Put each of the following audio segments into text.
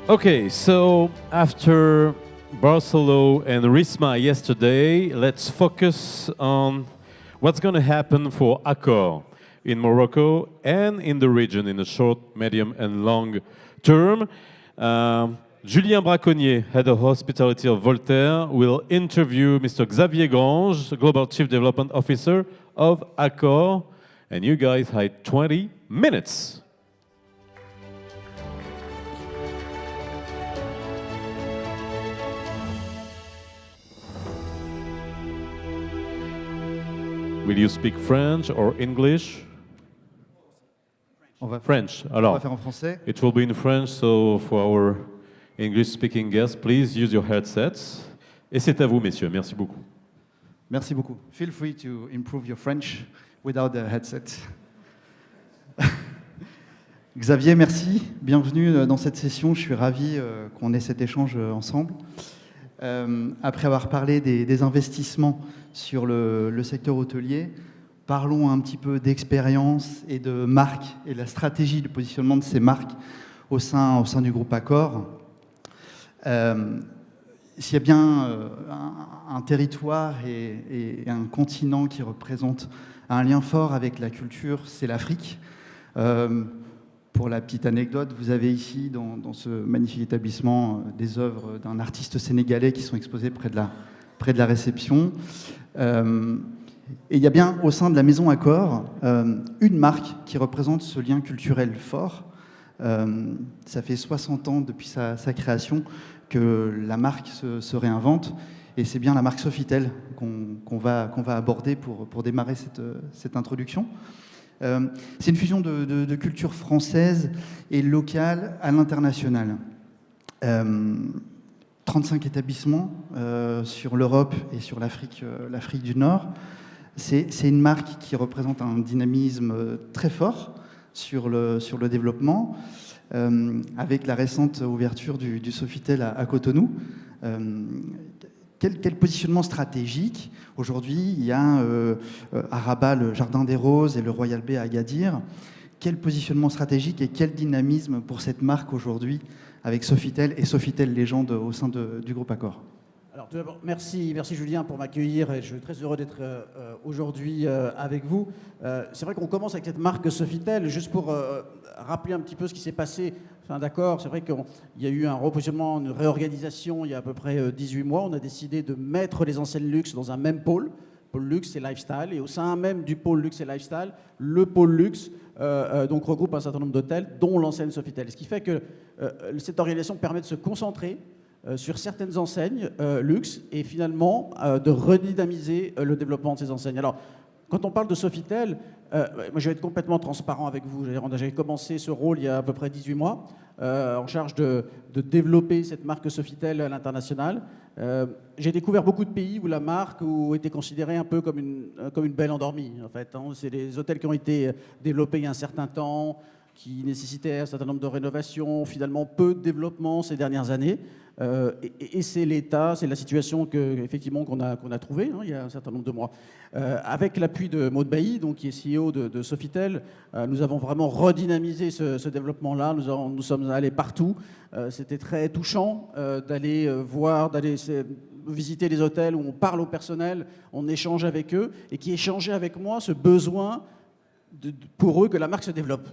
Okay, so after Barcelo and Risma yesterday, let's focus on what's going to happen for Accor in Morocco and in the region in the short, medium, and long term. Julien Braconnier, Head of Hospitality of Voltaire, will interview Mr. Xavier Grange, Global Chief Development Officer of Accor, and you guys had 20 minutes. Will you speak French or English? French. Alors, on va faire en français. It will be in French, so for our English-speaking guests, please use your headsets. Et c'est à vous, messieurs. Merci beaucoup. Merci beaucoup. Feel free to improve your French without the headset. Xavier, merci. Bienvenue dans cette session. Je suis ravi qu'on ait cet échange ensemble. Après avoir parlé des investissements sur le secteur hôtelier, parlons un petit peu d'expérience et de marque et de la stratégie de positionnement de ces marques au sein du groupe Accor. S'il y a bien un territoire et un continent qui représente un lien fort avec la culture, c'est l'Afrique. Pour la petite anecdote, vous avez ici, dans ce magnifique établissement, des œuvres d'un artiste sénégalais qui sont exposées près de la réception. Et il y a bien, au sein de la maison Accor, une marque qui représente ce lien culturel fort. Ça fait 60 ans depuis sa création que la marque se réinvente. Et c'est bien la marque Sofitel qu'on va aborder pour démarrer cette introduction. C'est une fusion de culture française et locale à l'international. 35 établissements sur l'Europe et sur l'Afrique du Nord. C'est une marque qui représente un dynamisme très fort sur le développement, avec la récente ouverture du Sofitel à Cotonou. Quel positionnement stratégique? Aujourd'hui, il y a à Rabat le Jardin des Roses et le Royal Bay à Agadir. Quel positionnement stratégique et quel dynamisme pour cette marque aujourd'hui avec Sofitel et Sofitel Légende au sein du groupe Accor? Alors tout d'abord, merci Julien pour m'accueillir et je suis très heureux d'être aujourd'hui avec vous. C'est vrai qu'on commence avec cette marque Sofitel, juste pour rappeler un petit peu ce qui s'est passé. Enfin, d'accord, c'est vrai qu'il y a eu un repositionnement, une réorganisation il y a à peu près 18 mois. On a décidé de mettre les enseignes luxe dans un même pôle luxe et lifestyle, et au sein même du pôle luxe et lifestyle, le pôle luxe donc regroupe un certain nombre d'hôtels, dont l'enseigne Sofitel. Ce qui fait que cette organisation permet de se concentrer sur certaines enseignes luxe et finalement de redynamiser le développement de ces enseignes. Alors, quand on parle de Sofitel, moi je vais être complètement transparent avec vous. J'ai commencé ce rôle il y a à peu près 18 mois, en charge de développer cette marque Sofitel à l'international. J'ai découvert beaucoup de pays où la marque était considérée un peu comme une belle endormie. En fait, hein. C'est des hôtels qui ont été développés il y a un certain temps, qui nécessitaient un certain nombre de rénovations, finalement peu de développement ces dernières années. Et c'est l'état, c'est la situation qu'on a trouvée il y a un certain nombre de mois. Avec l'appui de Maud Bailly, donc, qui est CEO de Sofitel, nous avons vraiment redynamisé ce développement-là. Nous sommes allés partout. C'était très touchant d'aller visiter les hôtels où on parle au personnel, on échange avec eux, et qui échangeaient avec moi ce besoin pour eux que la marque se développe.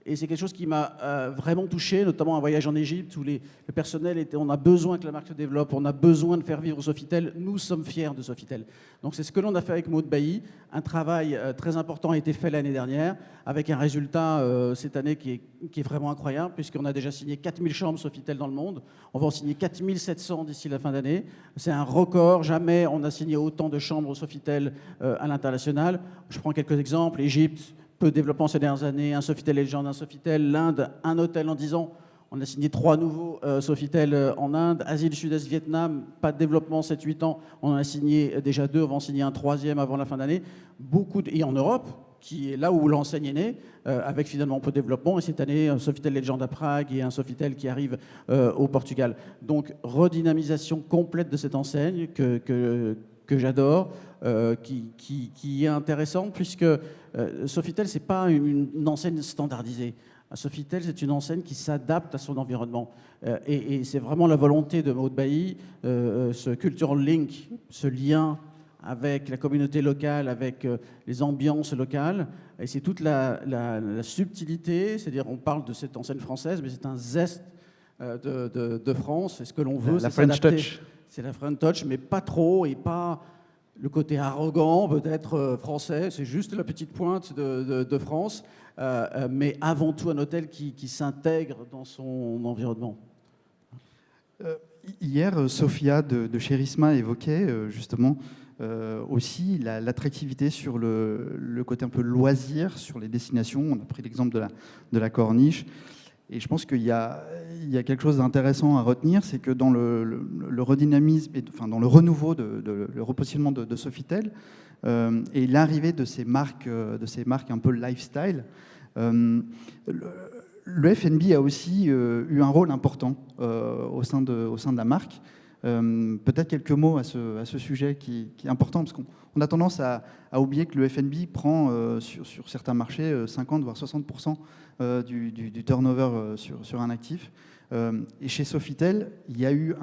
Et c'est quelque chose qui m'a vraiment touché, notamment un voyage en Égypte où le personnel on a besoin que la marque se développe, on a besoin de faire vivre Sofitel. Nous sommes fiers de Sofitel. Donc c'est ce que l'on a fait avec Maud Bailly. Un travail très important a été fait l'année dernière, avec un résultat cette année qui est vraiment incroyable, puisqu'on a déjà signé 4000 chambres Sofitel dans le monde. On va en signer 4700 d'ici la fin d'année. C'est un record. Jamais on a signé autant de chambres Sofitel à l'international. Je prends quelques exemples. Égypte, peu de développement ces dernières années, un Sofitel Légende, un Sofitel, l'Inde, un hôtel en 10 ans. On a signé 3 nouveaux Sofitel en Inde. Asie du Sud-Est, Vietnam, pas de développement 7-8 ans. On en a signé déjà 2, on va en signer un 3e avant la fin d'année. Et en Europe, qui est là où l'enseigne est née, avec finalement peu de développement. Et cette année, un Sofitel Légende à Prague et un Sofitel qui arrive au Portugal. Donc, redynamisation complète de cette enseigne que j'adore, qui est intéressante, puisque Sofitel, ce n'est pas une enseigne standardisée. Sofitel, c'est une enseigne qui s'adapte à son environnement. Et c'est vraiment la volonté de Maud Bailly, ce cultural link, ce lien avec la communauté locale, avec les ambiances locales. Et c'est toute la subtilité, c'est-à-dire on parle de cette enseigne française, mais c'est un zeste de France. Et ce que l'on veut, la c'est French touch. C'est la French touch, mais pas trop, et pas le côté arrogant, peut-être français. C'est juste la petite pointe de France, mais avant tout un hôtel qui s'intègre dans son environnement. Hier, Sophia de chez Risma évoquait justement aussi l'attractivité sur le côté un peu loisir, sur les destinations. On a pris l'exemple de la Corniche. Et je pense qu'il y a quelque chose d'intéressant à retenir, c'est que dans le redynamisme, enfin dans le renouveau, le repositionnement de Sofitel et l'arrivée de ces marques un peu lifestyle, le F&B a aussi eu un rôle important au sein de la marque. Peut-être quelques mots à ce sujet qui est important, parce qu'on a tendance à oublier que le F&B prend sur certains marchés 50 voire 60% du turnover sur un actif. Et chez Sofitel, il y a eu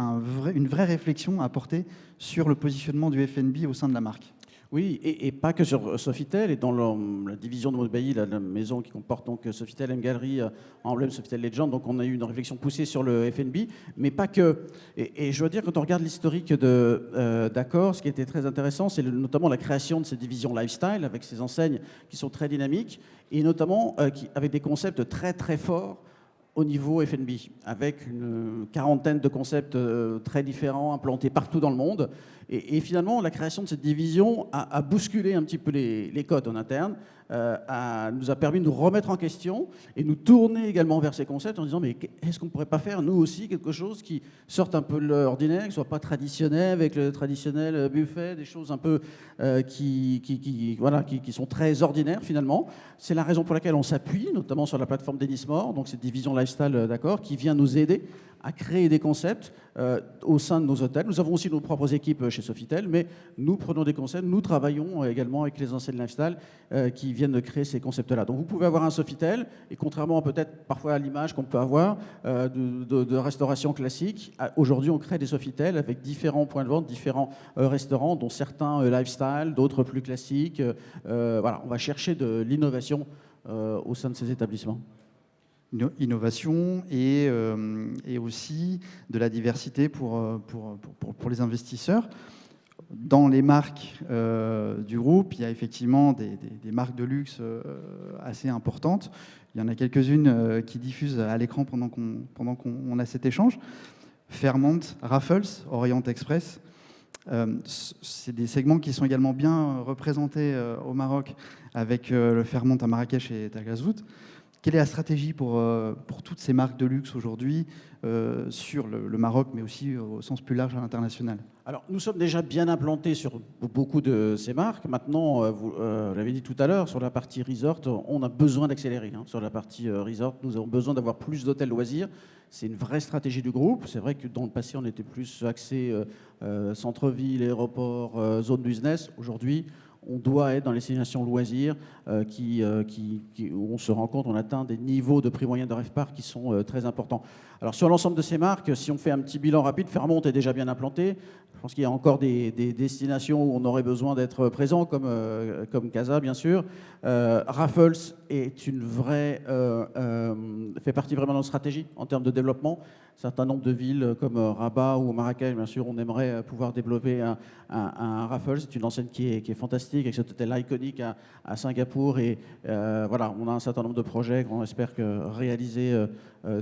une vraie réflexion à porter sur le positionnement du F&B au sein de la marque. Oui, et pas que sur Sofitel, et dans la division de Maud Bailly, la maison qui comporte donc Sofitel M Gallery, emblème Sofitel Legend, donc on a eu une réflexion poussée sur le F&B, mais pas que. Et je dois dire, quand on regarde l'historique d'Accor, ce qui était très intéressant, c'est notamment la création de cette division lifestyle, avec ces enseignes qui sont très dynamiques, et notamment avec des concepts très très forts au niveau F&B, avec une quarantaine de concepts très différents implantés partout dans le monde. Et finalement, la création de cette division a bousculé un petit peu les codes en interne, nous a permis de nous remettre en question et nous tourner également vers ces concepts en disant mais est-ce qu'on ne pourrait pas faire nous aussi quelque chose qui sorte un peu de l'ordinaire, qui ne soit pas traditionnel avec le traditionnel buffet, des choses un peu qui sont très ordinaires finalement. C'est la raison pour laquelle on s'appuie notamment sur la plateforme Denismore, donc cette division lifestyle d'accord, qui vient nous aider à créer des concepts au sein de nos hôtels. Nous avons aussi nos propres équipes chez Sofitel, mais nous prenons des concepts, nous travaillons également avec les enseignes lifestyle qui viennent de créer ces concepts-là. Donc vous pouvez avoir un Sofitel, et contrairement peut-être parfois à l'image qu'on peut avoir de restauration classique, aujourd'hui on crée des Sofitel avec différents points de vente, différents restaurants, dont certains lifestyle, d'autres plus classiques. Voilà, on va chercher de l'innovation au sein de ces établissements. Innovation et aussi de la diversité pour les investisseurs. Dans les marques du groupe, il y a effectivement des marques de luxe assez importantes. Il y en a quelques-unes qui diffusent à l'écran pendant qu'on a cet échange. Fairmont, Raffles, Orient Express. C'est des segments qui sont également bien représentés au Maroc avec le Fairmont à Marrakech et Taghazout. Quelle est la stratégie pour toutes ces marques de luxe aujourd'hui sur le Maroc, mais aussi au sens plus large à l'international? Alors, nous sommes déjà bien implantés sur beaucoup de ces marques. Maintenant, vous l'avez dit tout à l'heure, sur la partie resort, on a besoin d'accélérer. Sur la partie resort, nous avons besoin d'avoir plus d'hôtels loisirs. C'est une vraie stratégie du groupe. C'est vrai que dans le passé, on était plus axé centre-ville, aéroport, zone business. Aujourd'hui, on doit être dans les destinations loisirs où on se rend compte, on atteint des niveaux de prix moyen de RevPAR qui sont très importants. Alors sur l'ensemble de ces marques, si on fait un petit bilan rapide, Fairmont est déjà bien implanté. Je pense qu'il y a encore des destinations où on aurait besoin d'être présent, comme Casa bien sûr. Raffles est une vraie, fait partie vraiment de notre stratégie en termes de développement. Un certain nombre de villes comme Rabat ou Marrakech, bien sûr, on aimerait pouvoir développer un Raffles. C'est une enseigne qui est fantastique, avec cet hôtel iconique à Singapour. Et voilà, on a un certain nombre de projets qu'on espère réaliser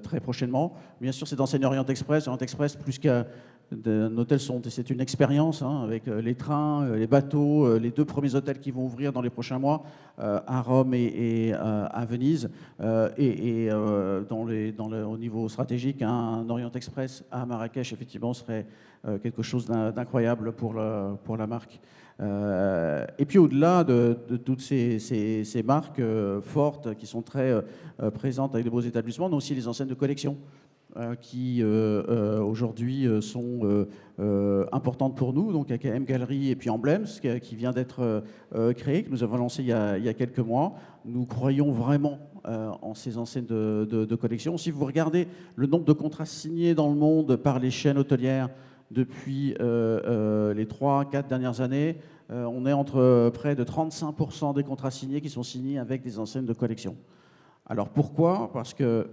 très prochainement. Bien sûr, c'est d'enseigner Orient Express. Orient Express, plus qu'un hôtel, c'est une expérience avec les trains, les bateaux, les 2 premiers hôtels qui vont ouvrir dans les prochains mois à Rome et à Venise. Au niveau stratégique, un Orient Express à Marrakech, effectivement, serait quelque chose d'incroyable pour la marque. Et puis au-delà de toutes ces marques fortes qui sont très présentes avec de beaux établissements, on a aussi les enseignes de collection. qui aujourd'hui sont importantes pour nous, donc avec M Gallery et puis Emblems qui vient d'être créé, que nous avons lancé il y a quelques mois. Nous croyons vraiment en ces enseignes de collection. Si vous regardez le nombre de contrats signés dans le monde par les chaînes hôtelières depuis les 3-4 dernières années, on est entre près de 35% des contrats signés qui sont signés avec des enseignes de collection. Alors pourquoi ? Parce qu'il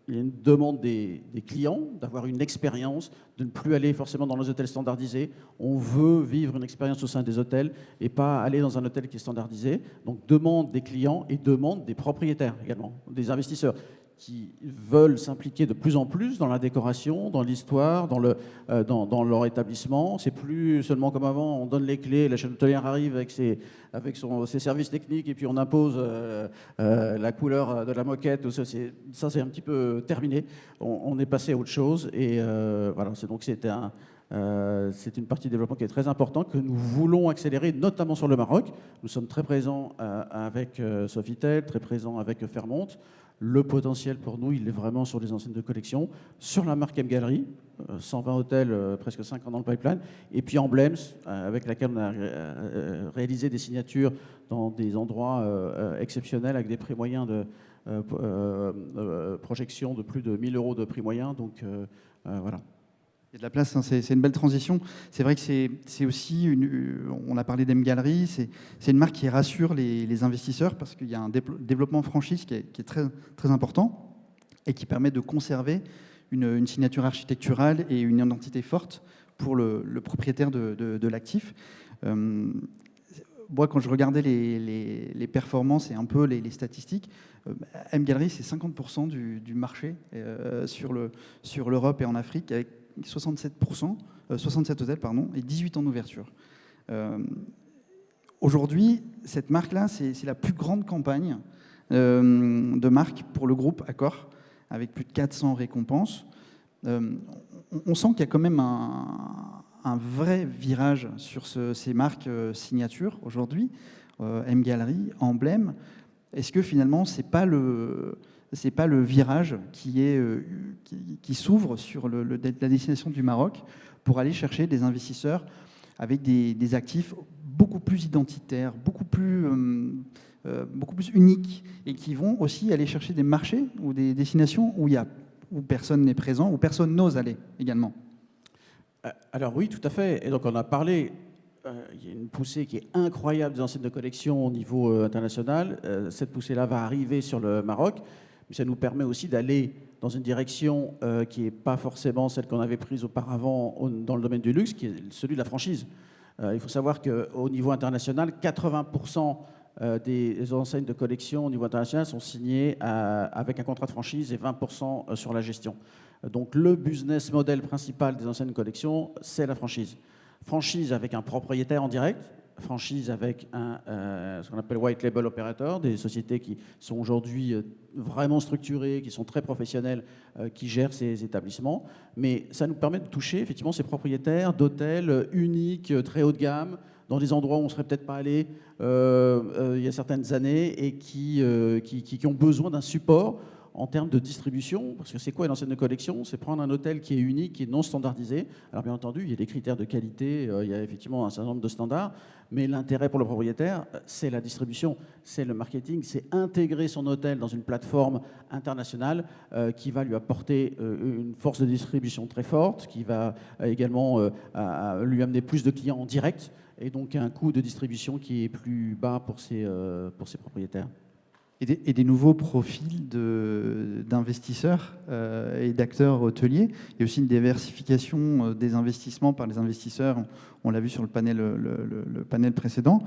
y a une demande des clients d'avoir une expérience, de ne plus aller forcément dans les hôtels standardisés. On veut vivre une expérience au sein des hôtels et pas aller dans un hôtel qui est standardisé. Donc demande des clients et demande des propriétaires également, des investisseurs qui veulent s'impliquer de plus en plus dans la décoration, dans l'histoire, dans leur établissement. C'est plus seulement comme avant, on donne les clés, la chaîne hôtelière arrive avec ses services techniques et puis on impose la couleur de la moquette. Ça, c'est un petit peu terminé. On est passé à autre chose et voilà. C'est une partie du développement qui est très importante, que nous voulons accélérer, notamment sur le Maroc. Nous sommes très présents avec Sofitel, très présents avec Fairmont. Le potentiel pour nous, il est vraiment sur les enseignes de collection, sur la marque M Gallery, 120 hôtels, presque 5 ans dans le pipeline, et puis Emblems, avec laquelle on a réalisé des signatures dans des endroits exceptionnels, avec des prix moyens de projection de plus de 1 000 € de prix moyen. Donc voilà. Il y a de la place, hein, c'est une belle transition. C'est vrai que c'est aussi, on a parlé d'M Gallery, c'est une marque qui rassure les investisseurs parce qu'il y a un développement franchise qui est très, très important et qui permet de conserver une signature architecturale et une identité forte pour le propriétaire de l'actif. Moi, quand je regardais les performances et un peu les statistiques, M Gallery, c'est 50% du marché sur l'Europe et en Afrique, avec 67 hôtels et 18 ans d'ouverture. Aujourd'hui, cette marque-là, c'est la plus grande campagne de marque pour le groupe Accor, avec plus de 400 récompenses. On sent qu'il y a quand même un vrai virage sur ces marques signatures aujourd'hui, M Gallery, Emblème. Est-ce que finalement, c'est pas le virage qui s'ouvre sur la destination du Maroc pour aller chercher des investisseurs avec des actifs beaucoup plus identitaires, beaucoup plus uniques, et qui vont aussi aller chercher des marchés ou des destinations où personne n'est présent, où personne n'ose aller également? Alors oui, tout à fait. Et donc on a parlé, il y a une poussée qui est incroyable des enseignes de collection au niveau international. Cette poussée-là va arriver sur le Maroc, mais ça nous permet aussi d'aller dans une direction qui n'est pas forcément celle qu'on avait prise auparavant dans le domaine du luxe, qui est celui de la franchise. Il faut savoir qu'au niveau international, 80% des enseignes de collection au niveau international sont signées avec un contrat de franchise et 20% sur la gestion. Donc le business model principal des enseignes de collection, c'est la franchise. Franchise avec un propriétaire en direct, franchise avec ce qu'on appelle white label operator, des sociétés qui sont aujourd'hui vraiment structurées, qui sont très professionnelles, qui gèrent ces établissements. Mais ça nous permet de toucher effectivement ces propriétaires d'hôtels uniques, très haut de gamme, dans des endroits où on ne serait peut-être pas allé il y a certaines années et qui ont besoin d'un support en termes de distribution, parce que c'est quoi une enseigne de collection? C'est prendre un hôtel qui est unique, qui est non standardisé. Alors bien entendu, il y a des critères de qualité, il y a effectivement un certain nombre de standards, mais l'intérêt pour le propriétaire, c'est la distribution, c'est le marketing, c'est intégrer son hôtel dans une plateforme internationale qui va lui apporter une force de distribution très forte, qui va également lui amener plus de clients en direct, et donc un coût de distribution qui est plus bas pour ses propriétaires. Et des nouveaux profils d'investisseurs et d'acteurs hôteliers. Il y a aussi une diversification des investissements par les investisseurs. On l'a vu sur le panel précédent.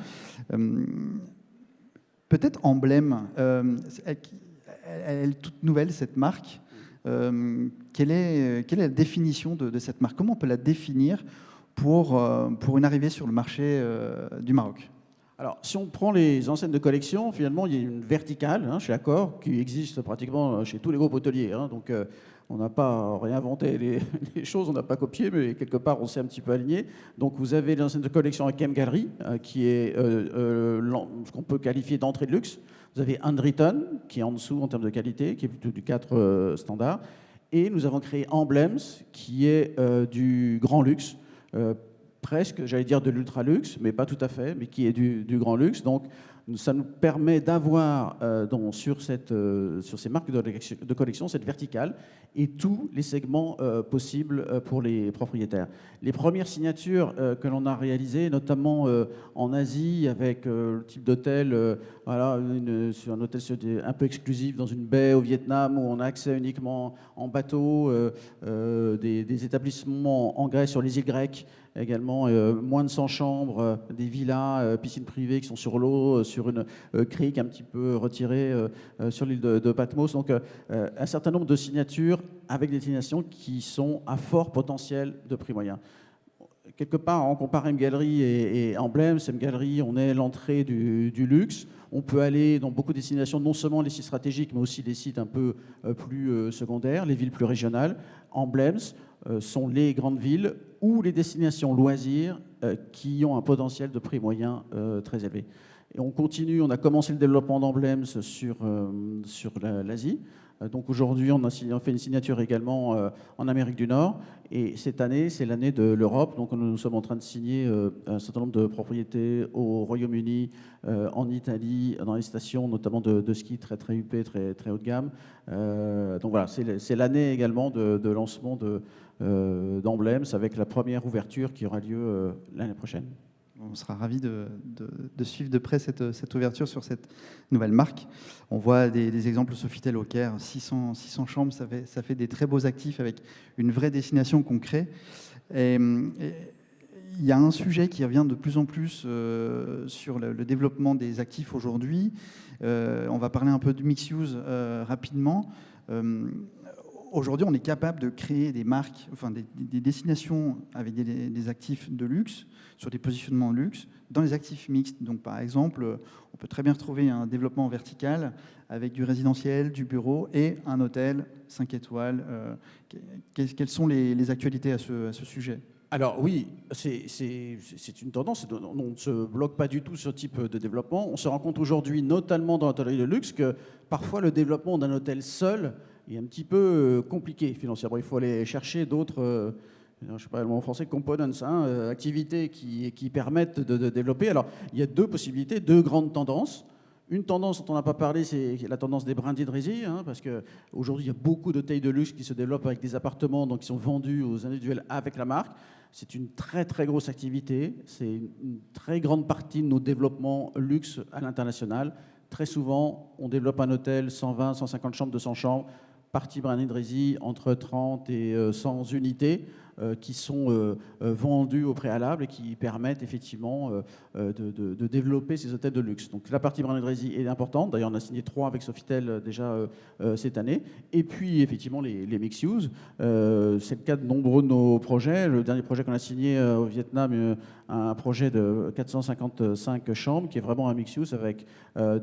Peut-être Emblème, elle est toute nouvelle, cette marque. Quelle est la définition de cette marque? Comment on peut la définir pour une arrivée sur le marché du Maroc? Alors, si on prend les enseignes de collection, finalement, il y a une verticale chez Accor qui existe pratiquement chez tous les groupes hôteliers. Donc, on n'a pas réinventé les choses, on n'a pas copié, mais quelque part, on s'est un petit peu aligné. Donc, vous avez les enseignes de collection avec M Gallery, qui est ce qu'on peut qualifier d'entrée de luxe. Vous avez Handwritten, qui est en dessous en termes de qualité, qui est plutôt du 4 standard. Et nous avons créé Emblems, qui est du grand luxe, presque, j'allais dire de l'ultra luxe, mais pas tout à fait, mais qui est du grand luxe. Donc, ça nous permet d'avoir sur ces marques de collection cette verticale et tous les segments possibles pour les propriétaires. Les premières signatures que l'on a réalisées, notamment en Asie, avec le type d'hôtel, sur un hôtel un peu exclusif dans une baie au Vietnam où on a accès uniquement en bateau, des établissements en Grèce sur les îles grecques, également moins de 100 chambres, des villas, piscines privées qui sont sur l'eau, sur une crique un petit peu retirée sur l'île de Patmos. Donc un certain nombre de signatures avec des destinations qui sont à fort potentiel de prix moyen. Quelque part, on compare M-Gallery et Emblems. M-Gallery, on est l'entrée du luxe. On peut aller dans beaucoup de destinations, non seulement les sites stratégiques, mais aussi des sites un peu plus secondaires, les villes plus régionales. Emblems sont les grandes villes ou les destinations loisirs qui ont un potentiel de prix moyen très élevé. Et on continue, on a commencé le développement d'Emblems sur l'Asie. Donc aujourd'hui, on fait une signature également en Amérique du Nord. Et cette année, c'est l'année de l'Europe. Donc nous sommes en train de signer un certain nombre de propriétés au Royaume-Uni, en Italie, dans les stations notamment de ski très huppées, très haut de gamme. Donc voilà, c'est l'année également de lancement d'Emblems avec la première ouverture qui aura lieu l'année prochaine. On sera ravis de suivre de près cette ouverture sur cette nouvelle marque. On voit des exemples Sofitel au Caire, 600 chambres, ça fait des très beaux actifs avec une vraie destination qu'on crée. Et il y a un sujet qui revient de plus en plus sur le développement des actifs aujourd'hui. On va parler un peu de mixed use rapidement. Aujourd'hui, on est capable de créer des marques, enfin des destinations avec des actifs de luxe, sur des positionnements de luxe, dans les actifs mixtes. Donc, par exemple, on peut très bien retrouver un développement vertical avec du résidentiel, du bureau et un hôtel 5 étoiles. Quelles sont les actualités à ce sujet ? Alors oui, c'est une tendance. On ne se bloque pas du tout sur ce type de développement. On se rend compte aujourd'hui, notamment dans l'hôtellerie de luxe, que parfois le développement d'un hôtel seul est un petit peu compliqué financièrement. Il faut aller chercher d'autres, je ne sais pas le mot en français, components, activités qui permettent de développer. Alors, il y a deux possibilités, deux grandes tendances. Une tendance dont on n'a pas parlé, c'est la tendance des brindilleries, parce qu'aujourd'hui, il y a beaucoup d'hôtels de luxe qui se développent avec des appartements donc, qui sont vendus aux individuels avec la marque. C'est une très grosse activité. C'est une très grande partie de nos développements luxe à l'international. Très souvent, on développe un hôtel 120, 150 chambres, 200 chambres, partie brindillerie entre 30 et 100 unités qui sont vendues au préalable et qui permettent effectivement de développer ces hôtels de luxe. Donc la partie brindillerie est importante. D'ailleurs, on a signé 3 avec Sofitel déjà cette année. Et puis effectivement les mixed use. C'est le cas de nombreux de nos projets. Le dernier projet qu'on a signé au Vietnam, un projet de 455 chambres qui est vraiment un mixed use avec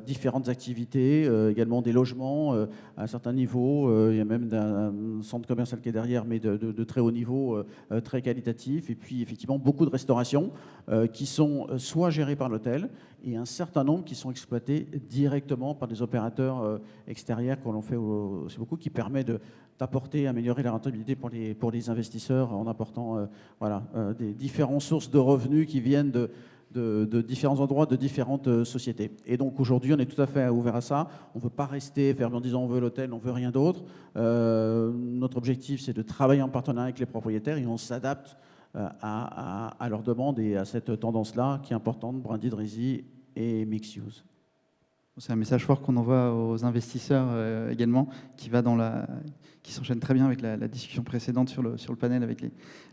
différentes activités, également des logements à un certain niveau. Il y a même un centre commercial qui est derrière, mais de très haut niveau, très qualitatif. Et puis effectivement beaucoup de restaurations qui sont soit gérées par l'hôtel et un certain nombre qui sont exploités directement par des opérateurs extérieurs qu'on en fait aussi beaucoup, qui permet d'apporter, améliorer la rentabilité pour les investisseurs en apportant des différentes sources de revenus qui viennent de différents endroits, de différentes sociétés. Et donc aujourd'hui, on est tout à fait ouvert à ça. On ne veut pas rester fermé en disant on veut l'hôtel, on ne veut rien d'autre. Notre objectif, c'est de travailler en partenariat avec les propriétaires et on s'adapte à leurs demandes et à cette tendance-là qui est importante, brindillerie et mixed use. C'est un message fort qu'on envoie aux investisseurs également, qui s'enchaîne très bien avec la discussion précédente sur le panel avec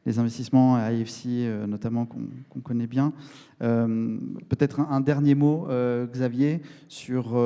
les investissements à IFC notamment qu'on connaît bien. Peut-être un dernier mot, Xavier, sur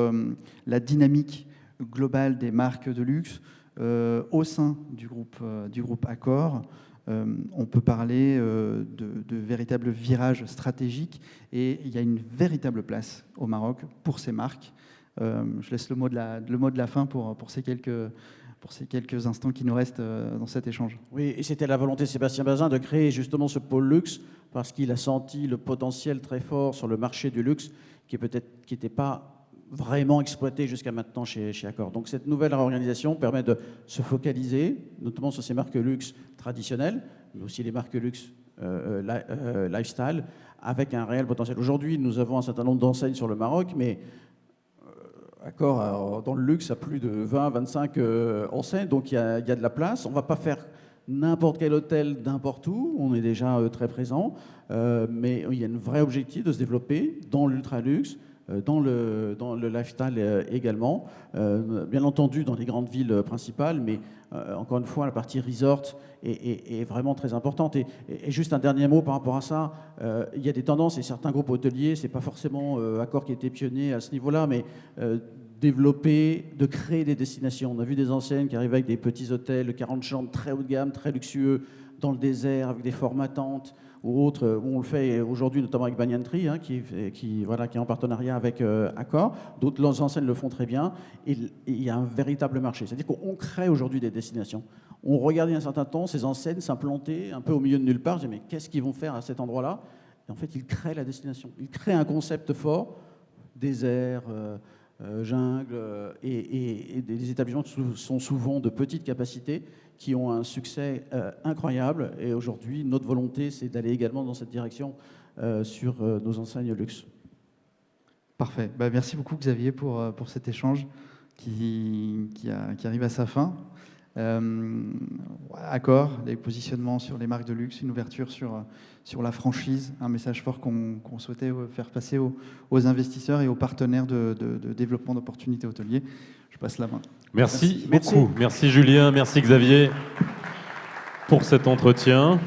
la dynamique globale des marques de luxe au sein du groupe Accor. On peut parler de véritables virages stratégiques et il y a une véritable place au Maroc pour ces marques. Je laisse le mot de la fin pour ces quelques instants qui nous restent dans cet échange. Oui, et c'était la volonté de Sébastien Bazin de créer justement ce pôle luxe parce qu'il a senti le potentiel très fort sur le marché du luxe qui n'était pas vraiment exploité jusqu'à maintenant chez Accor. Donc cette nouvelle réorganisation permet de se focaliser, notamment sur ces marques luxe traditionnelles, mais aussi les marques luxe lifestyle, avec un réel potentiel. Aujourd'hui, nous avons un certain nombre d'enseignes sur le Maroc, mais Accor, dans le luxe, a plus de 20, 25 enseignes, donc il y a de la place. On ne va pas faire n'importe quel hôtel n'importe où, on est déjà très présent, mais il y a un vrai objectif de se développer dans l'ultra-luxe, dans le lifestyle également, bien entendu dans les grandes villes principales, mais encore une fois, la partie resort est vraiment très importante. Et juste un dernier mot par rapport à ça, il y a des tendances et certains groupes hôteliers, c'est pas forcément Accor qui a été pionnier à ce niveau-là, mais développer, de créer des destinations. On a vu des enseignes qui arrivaient avec des petits hôtels, 40 chambres très haut de gamme, très luxueux, dans le désert, avec des formats tentes ou autres. On le fait aujourd'hui notamment avec Banyan Tree, hein, qui est en partenariat avec Accor. D'autres enseignes le font très bien. Et il y a un véritable marché. C'est-à-dire qu'on crée aujourd'hui des destinations. On regardait un certain temps ces enseignes s'implanter un peu au milieu de nulle part. Je disais, mais qu'est-ce qu'ils vont faire à cet endroit-là? Et en fait, ils créent la destination. Ils créent un concept fort, désert, jungle, et des établissements qui sont souvent de petites capacités, qui ont un succès incroyable. Et aujourd'hui, notre volonté, c'est d'aller également dans cette direction sur nos enseignes luxe. Parfait. Bah, merci beaucoup Xavier pour cet échange qui arrive à sa fin. Accor, les positionnements sur les marques de luxe, une ouverture sur la franchise, un message fort qu'on souhaitait faire passer aux investisseurs et aux partenaires de développement d'opportunités hôteliers. Je passe la main. Merci beaucoup. Merci Julien, merci Xavier pour cet entretien.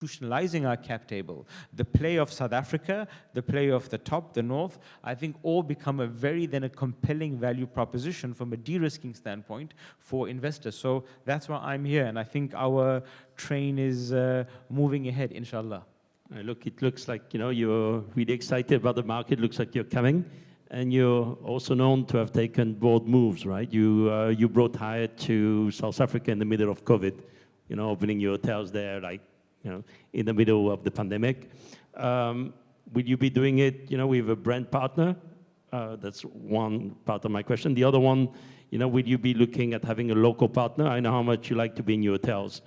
institutionalizing our cap table, the play of South Africa, the play of the top, the north, I think all become a compelling value proposition from a de-risking standpoint for investors. So that's why I'm here, and I think our train is moving ahead, inshallah. Look, it looks like you're really excited about the market. Looks like you're coming, and you're also known to have taken bold moves, right? You brought Hyatt to South Africa in the middle of COVID, opening your hotels there, in the middle of the pandemic. Will you be doing it, with a brand partner? That's one part of my question. The other one, will you be looking at having a local partner? I know how much you like to be in your hotels.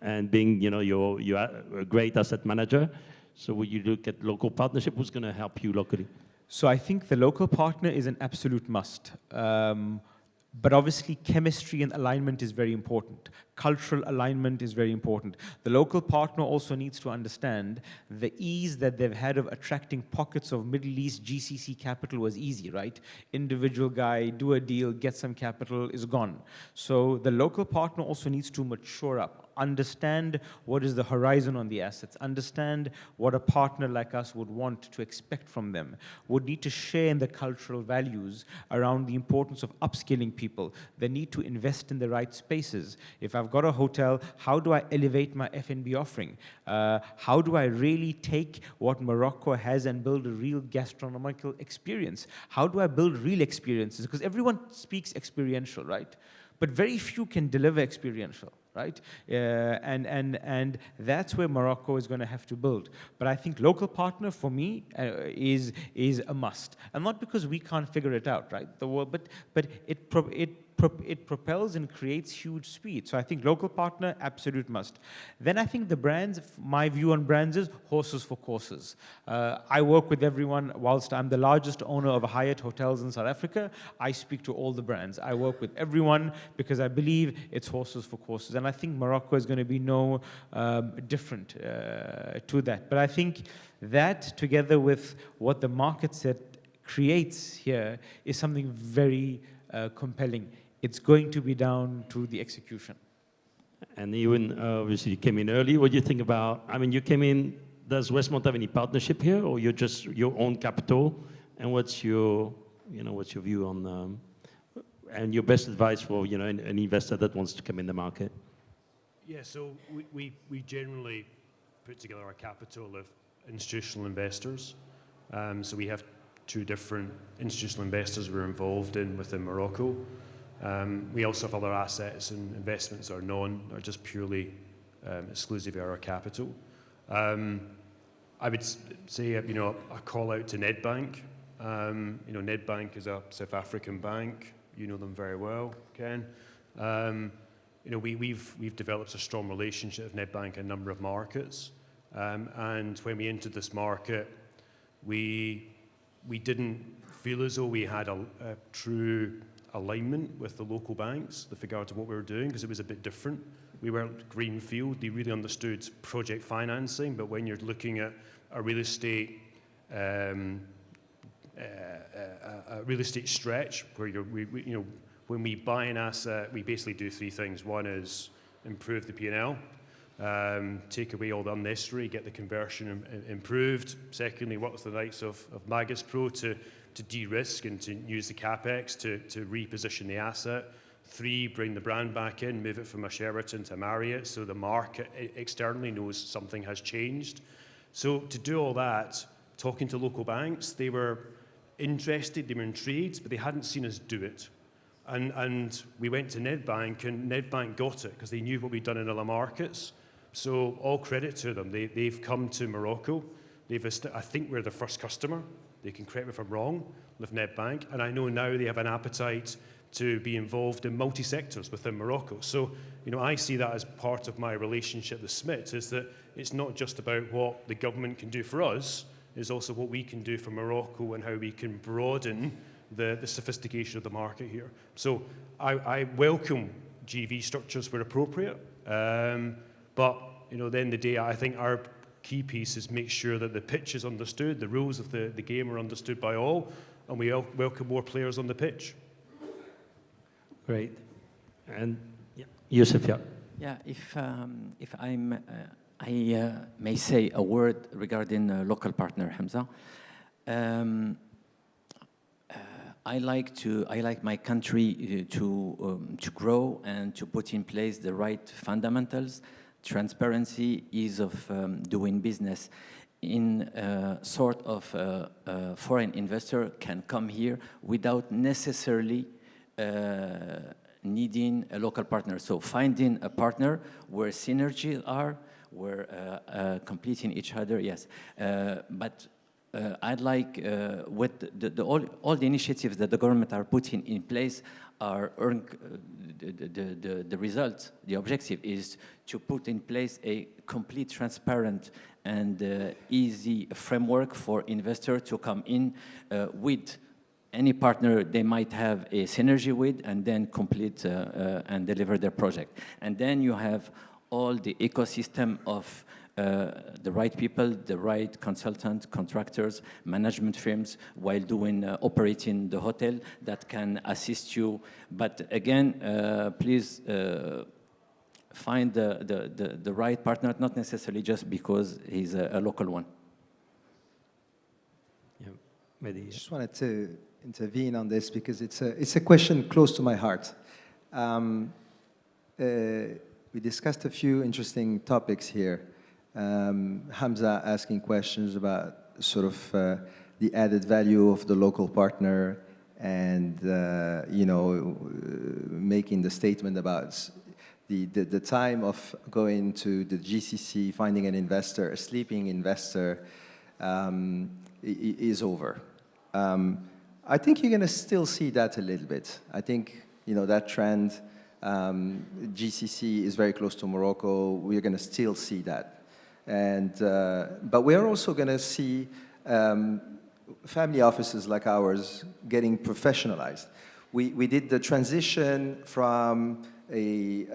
And being, you're a great asset manager. So will you look at local partnership? Who's going to help you locally? So I think the local partner is an absolute must. But obviously, chemistry and alignment is very important. Cultural alignment is very important. The local partner also needs to understand the ease that they've had of attracting pockets of Middle East GCC capital was easy, right? Individual guy, do a deal, get some capital, is gone. So the local partner also needs to mature up, understand what is the horizon on the assets, understand what a partner like us would want to expect from them, would need to share in the cultural values around the importance of upskilling people. They need to invest in the right spaces. If I've got a hotel, how do I elevate my F&B offering? How do I really take what Morocco has and build a real gastronomical experience? How do I build real experiences? Because everyone speaks experiential, right? But very few can deliver experiential, right? And that's where Morocco is going to have to build. But I think local partner for me is a must, and not because we can't figure it out, right? The world, but it propels and creates huge speed. So I think local partner, absolute must. Then I think the brands, my view on brands is horses for courses. I work with everyone. Whilst I'm the largest owner of Hyatt hotels in South Africa, I speak to all the brands. I work with everyone because I believe it's horses for courses. And I think Morocco is going to be no different to that. But I think that, together with what the market set creates here, is something very compelling. It's going to be down to the execution. And Ewan, obviously you came in early. What do you think about, you came in, does Westmont have any partnership here, or you're just your own capital? And what's your view on, and your best advice for, an investor that wants to come in the market? Yeah, so we generally put together our capital of institutional investors. So we have two different institutional investors we're involved in within Morocco. We also have other assets and investments that are just purely exclusive of our capital. I would say, a call out to Nedbank. Nedbank is a South African bank. You know them very well, Ken. We've developed a strong relationship with Nedbank in a number of markets. And when we entered this market, we didn't feel as though we had a true alignment with the local banks with regard to what we were doing, because it was a bit different. We weren't greenfield. They really understood project financing, but when you're looking at a real estate stretch, where when we buy an asset, we basically do three things. One is improve the P&L, take away all the unnecessary, get the conversion improved. Secondly, work with the likes of Magis Pro to de-risk and to use the capex to reposition the asset. 3, bring the brand back in, move it from a Sheraton to Marriott, so the market externally knows something has changed. So to do all that, talking to local banks, they were interested, they were intrigued, but they hadn't seen us do it. And we went to Nedbank, and Nedbank got it because they knew what we'd done in other markets. So all credit to them. They've come to Morocco. I think we're the first customer. They can correct me if I'm wrong, with Nedbank. And I know now they have an appetite to be involved in multi-sectors within Morocco. So, I see that as part of my relationship with Smith, is that it's not just about what the government can do for us, it's also what we can do for Morocco and how we can broaden the sophistication of the market here. So I welcome GV structures where appropriate, but at the end of the day, I think our key piece is make sure that the pitch is understood, the rules of the game are understood by all, and we welcome more players on the pitch. Great. And Youssef, yeah. Yeah, if I'm I may say a word regarding local partner, Hamza. I like my country to grow and to put in place the right fundamentals, transparency, ease of doing business. In sort of foreign investor can come here without necessarily needing a local partner. So finding a partner where synergies are, where completing each other, yes. But I'd like, with all the initiatives that the government are putting in place are the result, the objective is to put in place a complete, transparent, and easy framework for investors to come in with any partner they might have a synergy with, and then complete and deliver their project. And then you have all the ecosystem of the right people, the right consultants, contractors, management firms, while operating the hotel that can assist you. But again, please find the right partner, not necessarily just because he's a local one. Yeah, maybe. I just wanted to intervene on this because it's a question close to my heart. We discussed a few interesting topics here. Hamza asking questions about sort of the added value of the local partner, and making the statement about the time of going to the GCC, finding an investor, a sleeping investor, is over. I think you're going to still see that a little bit. I think that trend. GCC is very close to Morocco. We're going to still see that. And, but we are also going to see family offices like ours getting professionalized. We did the transition from a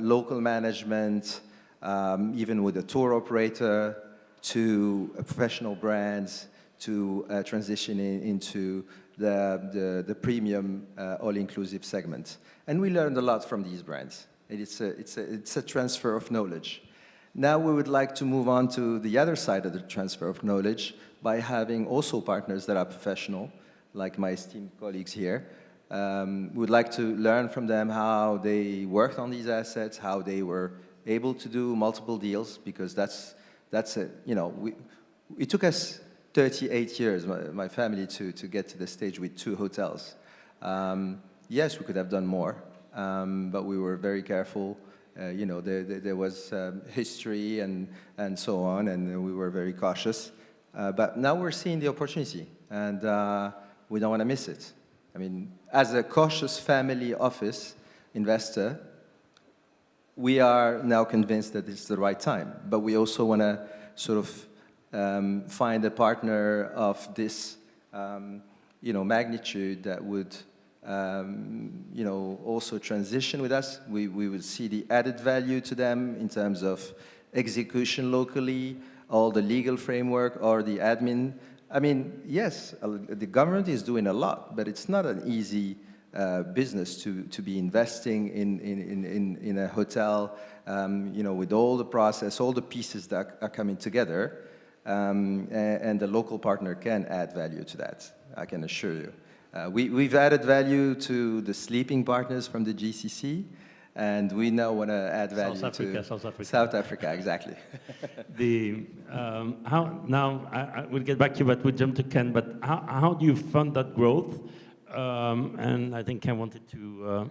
local management, even with a tour operator, to professional brands, to transitioning into the premium all-inclusive segment. And we learned a lot from these brands. It's a transfer of knowledge. Now we would like to move on to the other side of the transfer of knowledge by having also partners that are professional, like my esteemed colleagues here. We would like to learn from them how they worked on these assets, how they were able to do multiple deals, because it took us 38 years, my family, to get to the stage with 2 hotels. Yes, we could have done more, but we were very careful. There was history and so on, and we were very cautious. But now we're seeing the opportunity, and we don't want to miss it. I mean, as a cautious family office investor, we are now convinced that it's the right time. But we also want to sort of find a partner of this, magnitude that would, also transition with us. We would see the added value to them in terms of execution locally, all the legal framework or the admin. I mean, yes, the government is doing a lot, but it's not an easy business to be investing in a hotel, with all the process, all the pieces that are coming together, and the local partner can add value to that, I can assure you. We've added value to the sleeping partners from the GCC, and we now want to add value to South Africa, exactly. We'll get back to you, but we'll jump to Ken. But how do you fund that growth? And I think Ken wanted to...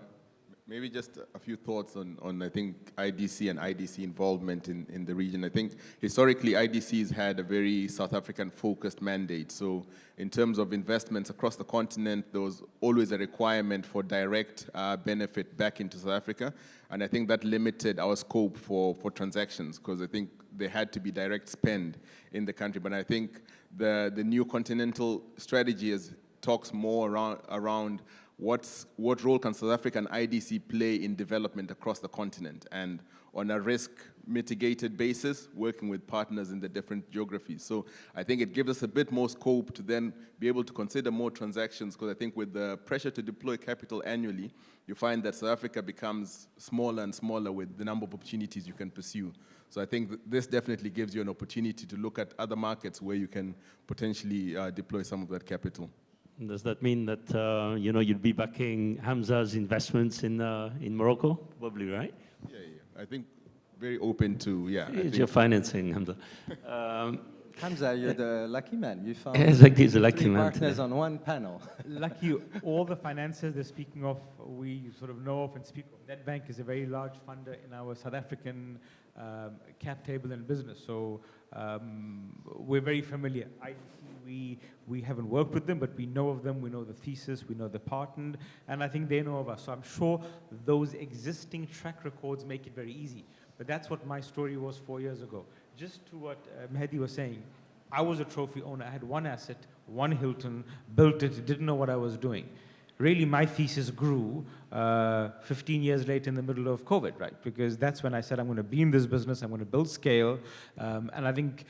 Maybe just a few thoughts on I think, IDC and IDC involvement in the region. I think historically, IDC's had a very South African-focused mandate. So in terms of investments across the continent, there was always a requirement for direct benefit back into South Africa. And I think that limited our scope for transactions, because I think there had to be direct spend in the country. But I think the new continental strategy talks more around what role can South Africa and IDC play in development across the continent, and on a risk mitigated basis, working with partners in the different geographies. So I think it gives us a bit more scope to then be able to consider more transactions, because I think with the pressure to deploy capital annually, you find that South Africa becomes smaller and smaller with the number of opportunities you can pursue. So I think this definitely gives you an opportunity to look at other markets where you can potentially deploy some of that capital. Does that mean that you'd be backing Hamza's investments in Morocco? Probably, right? Yeah. I think very open to, It's your financing, Hamza. Hamza, you're the lucky man. You found exactly, the lucky three man partners today. on one panel. Lucky, all the financiers they're speaking of, we sort of know of and speak of. Nedbank is a very large funder in our South African cap table and business, so we're very familiar. We haven't worked with them, but we know of them, we know the thesis, we know the partner, and I think they know of us. So I'm sure those existing track records make it very easy. But that's what my story was 4 years ago. Just to what Mehdi was saying, I was a trophy owner. I had one asset, one Hilton, built it, didn't know what I was doing. Really, my thesis grew 15 years later in the middle of COVID, right? Because that's when I said, I'm going to be in this business, I'm going to build scale. And I think,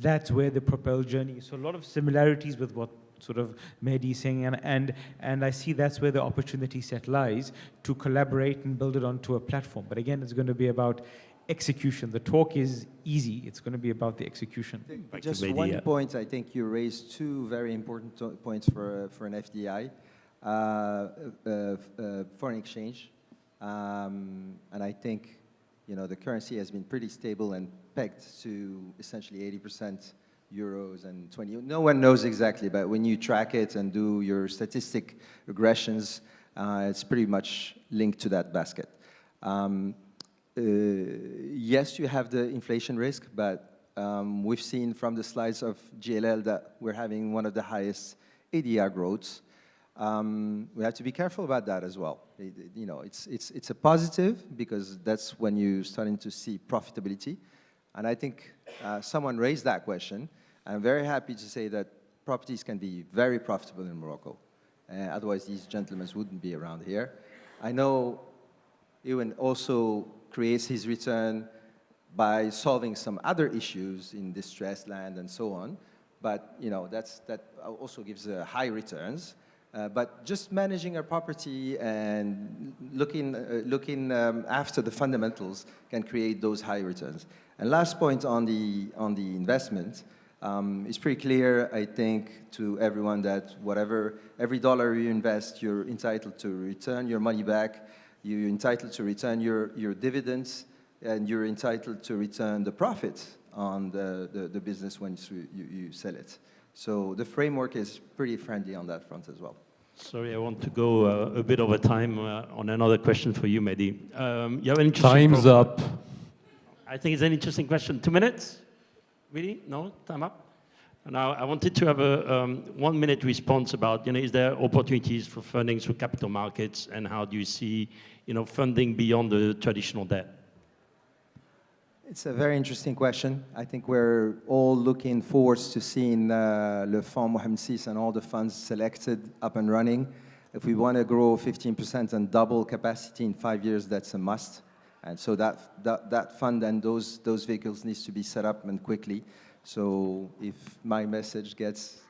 that's where the Propel journey is. So a lot of similarities with what sort of Mehdi is saying, and I see that's where the opportunity set lies to collaborate and build it onto a platform. But again, it's going to be about execution. The talk is easy. It's going to be about the execution. Just one point, I think you raised two very important points for an FDI. Foreign exchange. And I think, the currency has been pretty stable and pegged to essentially 80% euros and 20. No one knows exactly, but when you track it and do your statistic regressions, it's pretty much linked to that basket. Yes, you have the inflation risk, but we've seen from the slides of GLL that we're having one of the highest ADR growths. We have to be careful about that as well. It's a positive because that's when you're starting to see profitability. And I think someone raised that question. I'm very happy to say that properties can be very profitable in Morocco. Otherwise, these gentlemen wouldn't be around here. I know Ewan also creates his return by solving some other issues in distressed land and so on. But, that also gives high returns. But just managing a property and looking after the fundamentals can create those high returns. And last point on the investment, it's pretty clear, I think, to everyone that every dollar you invest, you're entitled to return your money back, you're entitled to return your dividends, and you're entitled to return the profits on the business once you sell it. So the framework is pretty friendly on that front as well. Sorry, I want to go a bit over time on another question for you, Mehdi. You have an interesting Time's up. I think it's an interesting question. 2 minutes? Really? No? Time up? Now, I wanted to have a 1 minute response about, is there opportunities for funding through capital markets, and how do you see, funding beyond the traditional debt? It's a very interesting question. I think we're all looking forward to seeing Le Fonds Mohamed VI and all the funds selected up and running. If we want to grow 15% and double capacity in 5 years, that's a must. And so that fund and those vehicles needs to be set up and quickly. So if my message gets,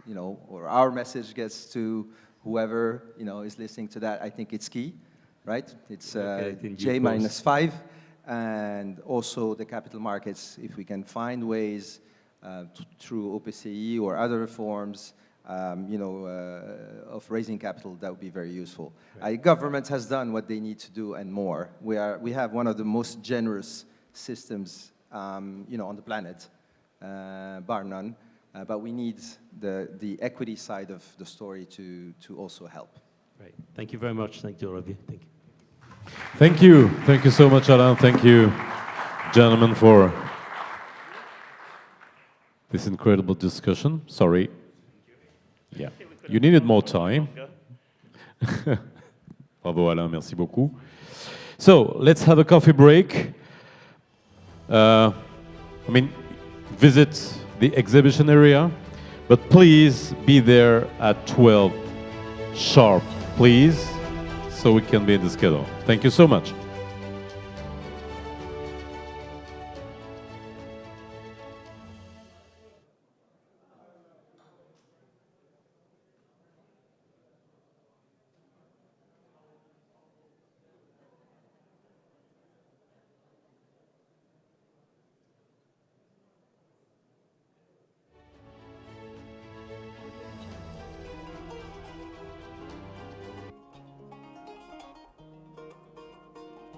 or our message gets to whoever, is listening to that, I think it's key, right? It's J-5. And also the capital markets, if we can find ways through OPCE or other reforms, of raising capital, that would be very useful. Right. Government has done what they need to do and more. We have one of the most generous systems, on the planet, bar none. But we need the equity side of the story to also help. Right. Thank you very much. Thank you, all of you. Thank you. Thank you. Thank you so much, Alain. Thank you, gentlemen, for this incredible discussion. Sorry. Yeah. You needed more time. Bravo, Alain. Merci beaucoup. So, let's have a coffee break. Visit the exhibition area, but please be there at 12 sharp, please, so we can be in the schedule. Thank you so much.